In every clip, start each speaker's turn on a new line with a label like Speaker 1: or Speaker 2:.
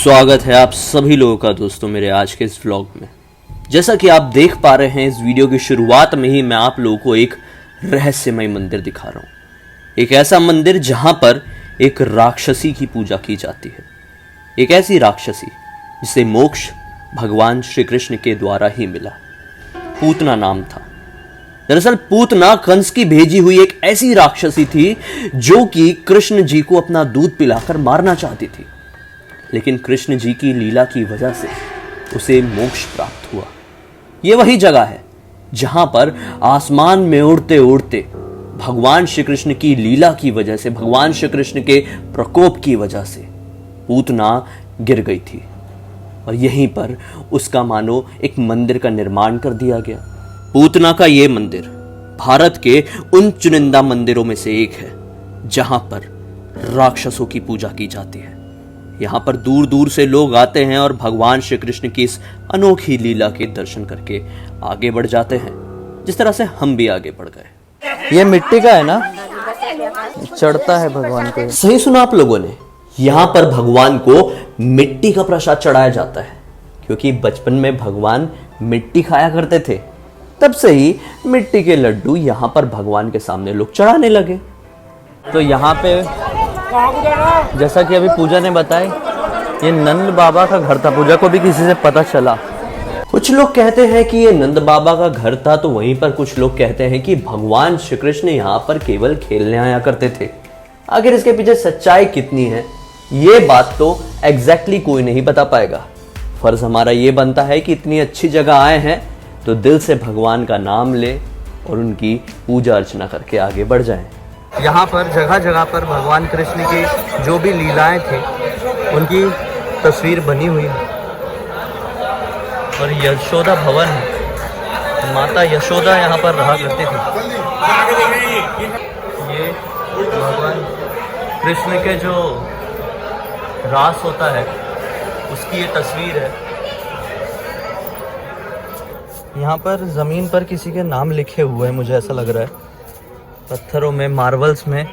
Speaker 1: स्वागत है आप सभी लोगों का दोस्तों मेरे आज के इस व्लॉग में। जैसा कि आप देख पा रहे हैं इस वीडियो की शुरुआत में ही मैं आप लोगों को एक रहस्यमय मंदिर दिखा रहा हूं। एक ऐसा मंदिर जहां पर एक राक्षसी की पूजा की जाती है। एक ऐसी राक्षसी जिसे मोक्ष भगवान श्री कृष्ण के द्वारा ही मिला। पूतना नाम था। दरअसल पूतना कंस की भेजी हुई एक ऐसी राक्षसी थी जो कि कृष्ण जी को अपना दूध पिलाकर मारना चाहती थी, लेकिन कृष्ण जी की लीला की वजह से उसे मोक्ष प्राप्त हुआ। यह वही जगह है जहां पर आसमान में उड़ते उड़ते भगवान श्री कृष्ण की लीला की वजह से, भगवान श्री कृष्ण के प्रकोप की वजह से पूतना गिर गई थी और यहीं पर उसका मानो एक मंदिर का निर्माण कर दिया गया। पूतना का यह मंदिर भारत के उन चुनिंदा मंदिरों में से एक है जहां पर राक्षसों की पूजा की जाती है। यहाँ पर दूर दूर से लोग आते हैं और भगवान श्री कृष्ण की इस अनोखी लीला के दर्शन करके आगे बढ़ जाते हैं, जिस तरह से हम भी आगे बढ़ गए।
Speaker 2: ये मिट्टी का है ना, चढ़ता है भगवान को।
Speaker 1: सही सुना आप लोगों ने। यहाँ पर भगवान को मिट्टी का प्रसाद चढ़ाया जाता है, क्योंकि बचपन में भगवान मिट्टी खाया करते थे। तब से ही मिट्टी के लड्डू यहाँ पर भगवान के सामने लोग चढ़ाने लगे।
Speaker 2: तो यहाँ पे जैसा कि अभी पूजा ने बताया, ये नंद बाबा का घर था। पूजा को भी किसी से पता चला।
Speaker 1: कुछ लोग कहते हैं कि ये नंद बाबा का घर था, तो वहीं पर कुछ लोग कहते हैं कि भगवान श्री कृष्ण यहाँ पर केवल खेलने आया करते थे। आखिर इसके पीछे सच्चाई कितनी है ये बात तो एग्जैक्टली कोई नहीं बता पाएगा। फर्ज हमारा ये बनता है कि इतनी अच्छी जगह आए हैं तो दिल से भगवान का नाम ले और उनकी पूजा अर्चना करके आगे बढ़ जाएं।
Speaker 2: यहाँ पर जगह जगह पर भगवान कृष्ण की जो भी लीलाएं थी उनकी तस्वीर बनी हुई है। और यशोदा भवन है, माता यशोदा यहाँ पर रहा करती थी। ये भगवान कृष्ण के जो रास होता है उसकी ये तस्वीर है। यहाँ पर ज़मीन पर किसी के नाम लिखे हुए हैं, मुझे ऐसा लग रहा है। पत्थरों में, मार्बल्स में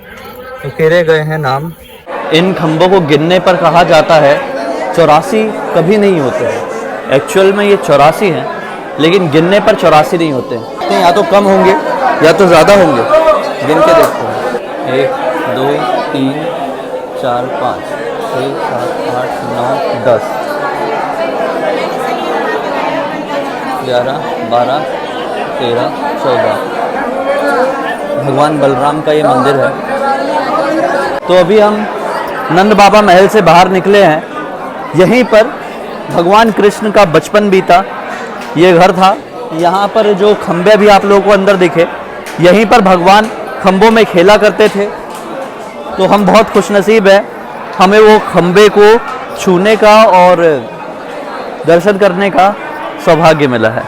Speaker 2: उकेरे गए हैं नाम। इन खंभों को गिनने पर कहा जाता है 84 कभी नहीं होते हैं। एक्चुअल में ये 84 हैं, लेकिन गिनने पर 84 नहीं होते हैं। तो या तो कम होंगे या तो ज़्यादा होंगे। गिन के देखते हैं। 1 2 3 4 5 6 7 8 9 10 11 12 13 14। भगवान बलराम का ये मंदिर है। तो अभी हम नंद बाबा महल से बाहर निकले हैं। यहीं पर भगवान कृष्ण का बचपन बीता ये घर था। यहाँ पर जो खंबे भी आप लोगों को अंदर दिखे, यहीं पर भगवान खंबों में खेला करते थे। तो हम बहुत खुशनसीब हैं, हमें वो खंबे को छूने का और दर्शन करने का सौभाग्य मिला है।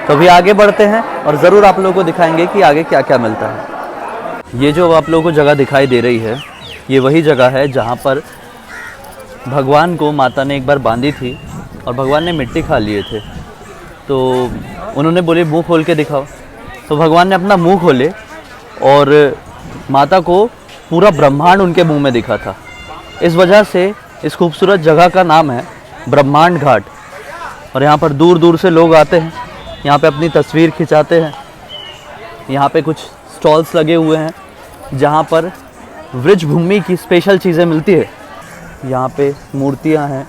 Speaker 2: तो अभी आगे बढ़ते हैं और ज़रूर आप लोगों को दिखाएंगे कि आगे क्या क्या मिलता है। ये जो आप लोगों को जगह दिखाई दे रही है, ये वही जगह है जहाँ पर भगवान को माता ने एक बार बांधी थी और भगवान ने मिट्टी खा लिए थे। तो उन्होंने बोले मुंह खोल के दिखाओ। तो भगवान ने अपना मुंह खोले और माता को पूरा ब्रह्मांड उनके मुंह में दिखा था। इस वजह से इस खूबसूरत जगह का नाम है ब्रह्मांड घाट। और यहाँ पर दूर दूर से लोग आते हैं, यहाँ पे अपनी तस्वीर खिंचाते हैं। यहाँ पे कुछ स्टॉल्स लगे हुए हैं जहाँ पर वृक्ष भूमि की स्पेशल चीज़ें मिलती है। यहाँ पे मूर्तियाँ हैं,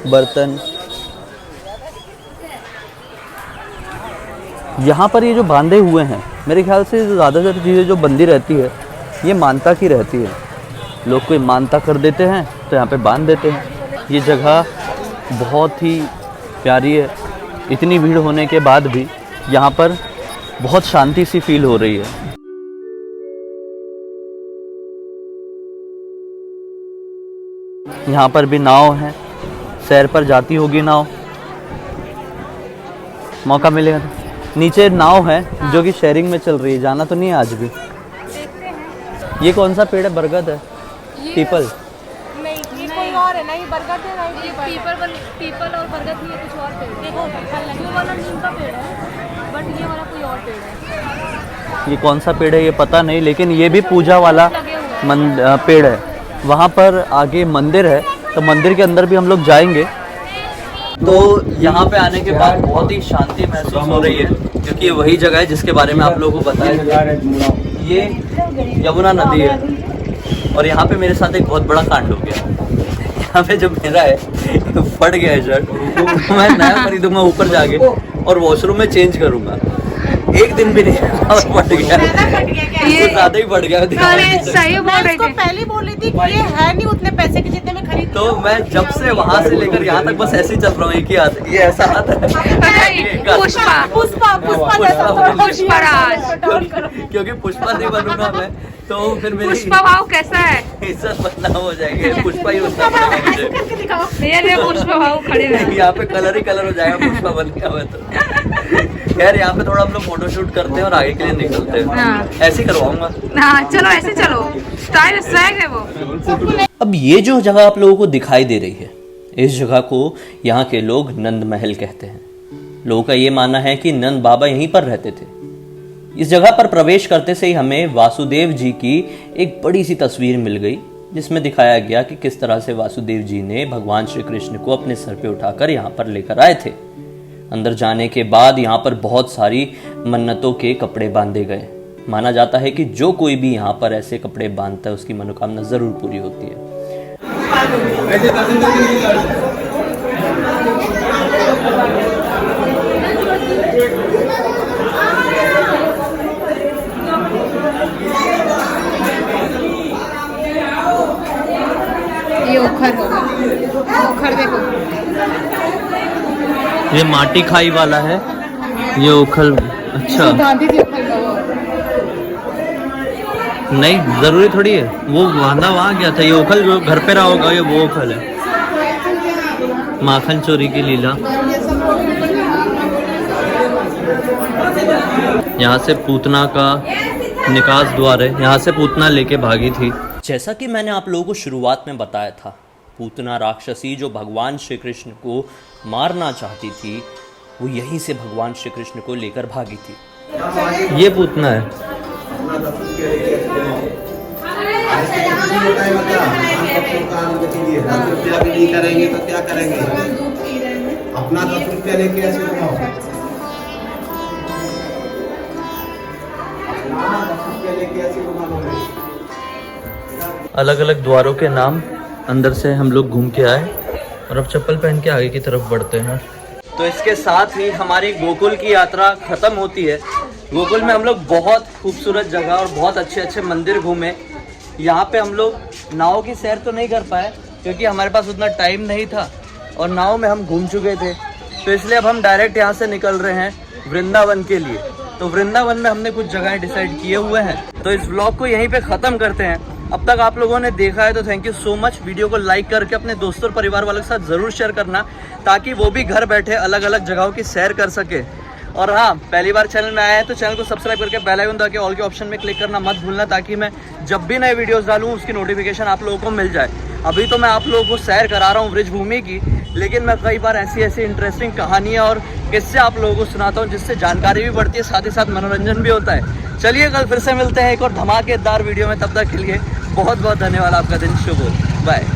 Speaker 2: बर्तन। यहाँ पर ये जो बांधे हुए हैं, मेरे ख्याल से ज़्यादातर चीज़ें जो बंधी रहती है ये मानता की रहती है। लोग कोई मानता कर देते हैं तो यहाँ पे बांध देते हैं। ये जगह बहुत ही प्यारी है। इतनी भीड़ होने के बाद भी यहाँ पर बहुत शांति सी फील हो रही है। यहाँ पर भी नाव है, सैर पर जाती होगी नाव, मौका मिलेगा तो। नीचे नाव है जो कि शेयरिंग में चल रही है, जाना तो नहीं है आज भी। ये कौन सा पेड़ है? बरगद है, पीपल?
Speaker 3: नहीं, कोई और है ना, ये बरगद है ना, ये पीपल और बरगद नहीं है, कुछ और पेड़ है। देखो वो वाला नीम का पेड़ है, बट ये वाला कोई और पेड़ है।
Speaker 2: ये कौन सा पेड़ है ये पता नहीं, लेकिन ये भी पूजा वाला पेड़ है। वहाँ पर आगे मंदिर है तो मंदिर के अंदर भी हम लोग जाएंगे। तो यहाँ पे आने के बाद बहुत ही शांति महसूस हो रही है, क्योंकि ये वही जगह है जिसके बारे में आप लोगों को बताया। ये यमुना नदी है और यहाँ पे मेरे साथ एक बहुत बड़ा कांड हो गया। यहाँ पे जो मेरा है फट गया है शर्ट, तो मैं नया खरीदूंगा ऊपर जाके और वॉशरूम में चेंज करूंगा। एक दिन भी नहीं और फट गया, ये ज्यादा ही फट गया।
Speaker 3: सही बोल रही थी, पहले बोल रही थी कि ये है नहीं उतने पैसे के जितने में खरीद।
Speaker 2: तो मैं जब से वहां से लेकर यहाँ तक बस ऐसे ही चल रहा हूँ, एक ही हाथ, ये ऐसा हाथ है क्योंकि पुष्पा नहीं बनूंगा मैं, तो फिर मेरी
Speaker 3: पुष्पा भाव कैसा है,
Speaker 2: इज्जत बदनाम हो जाएगी। पुष्पा ही उतना पड़ेगा मुझे,
Speaker 3: पुष्पा भाव खड़े
Speaker 2: यहाँ पे कलर ही कलर हो जाएगा पुष्पा बन गया मैं तो। यार यहाँ पे थोड़ा हम लोग फोटोशूट करते हैं और आगे के लिए निकलते हैं।
Speaker 3: हाँ।
Speaker 2: ऐसे ही करवाऊंगा।
Speaker 3: हाँ चलो ऐसे चलो, स्टाइल स्वैग है वो।
Speaker 1: अब ये जो जगह आप लोगों को दिखाई दे रही है, इस जगह को यहाँ के लोग नंद महल कहते हैं। लोगों का ये मानना है कि नंद बाबा यहीं पर रहते थे। इस जगह पर प्रवेश करते से ही हमें वासुदेव जी की एक बड़ी सी तस्वीर मिल गई, जिसमें दिखाया गया कि किस तरह से वासुदेव जी ने भगवान श्री कृष्ण को अपने सर पे उठाकर यहाँ पर लेकर आए थे। अंदर जाने के बाद यहाँ पर बहुत सारी मन्नतों के कपड़े बांधे गए। माना जाता है कि जो कोई भी यहाँ पर ऐसे कपड़े बांधता है उसकी मनोकामना जरूर पूरी होती है।
Speaker 3: ये ओखर होगा, ओखर देखो,
Speaker 2: ये माटी खाई वाला है, ये ओखल। अच्छा
Speaker 3: गांधी जी ओखल का वो।
Speaker 2: नहीं जरूरी थोड़ी है, वो बांधा वहाँ गया था। ये ओखल जो घर पे रहा होगा, ये वो ओखल है। माखन चोरी की लीला। यहाँ से पूतना का निकास द्वार है, यहाँ से पूतना लेके भागी थी।
Speaker 1: जैसा कि मैंने आप लोगों को शुरुआत में बताया था, पूतना राक्षसी जो भगवान श्री कृष्ण को मारना चाहती थी, वो यहीं से भगवान श्री कृष्ण को लेकर भागी थी।
Speaker 2: ये पूतना है।
Speaker 4: नहीं करेंगे तो क्या करेंगे, अपना 10 रुपया लेके ऐसे घुमाओ, अपना 10 रुपया लेके ऐसे घुमाओ।
Speaker 2: अलग अलग द्वारों के नाम। अंदर से हम लोग घूम के आए और अब चप्पल पहन के आगे की तरफ बढ़ते हैं।
Speaker 1: तो इसके साथ ही हमारी गोकुल की यात्रा खत्म होती है। गोकुल में हम लोग बहुत खूबसूरत जगह और बहुत अच्छे अच्छे मंदिर घूमे। यहाँ पे हम लोग नाव की सैर तो नहीं कर पाए क्योंकि हमारे पास उतना टाइम नहीं था और नाव में हम घूम चुके थे, तो इसलिए अब हम डायरेक्ट यहाँ से निकल रहे हैं वृंदावन के लिए। तो वृंदावन में हमने कुछ जगहें डिसाइड किए हुए हैं, तो इस व्लॉग को यहीं पे ख़त्म करते हैं। अब तक आप लोगों ने देखा है तो thank you so much. Video को लाइक करके अपने दोस्तों और परिवार वालों के साथ ज़रूर शेयर करना, ताकि वो भी घर बैठे अलग अलग जगहों की सैर कर सके। और हाँ, पहली बार चैनल में आया है तो चैनल को सब्सक्राइब करके बेल आइकन दबा के ऑल के ऑप्शन में क्लिक करना मत भूलना, ताकि मैं जब भी नए वीडियोस डालूँ उसकी नोटिफिकेशन आप लोगों को मिल जाए। अभी तो मैं आप लोगों को सैर करा रहा हूँ ब्रिजभूमि की, लेकिन मैं कई बार ऐसी इंटरेस्टिंग कहानियाँ और किस्से आप लोगों को सुनाता हूँ, जिससे जानकारी भी बढ़ती है, साथ ही साथ मनोरंजन भी होता है। चलिए कल फिर से मिलते हैं एक और धमाकेदार वीडियो में, तब तक के लिए बहुत बहुत धन्यवाद। आपका दिन शुभ हो। बाय।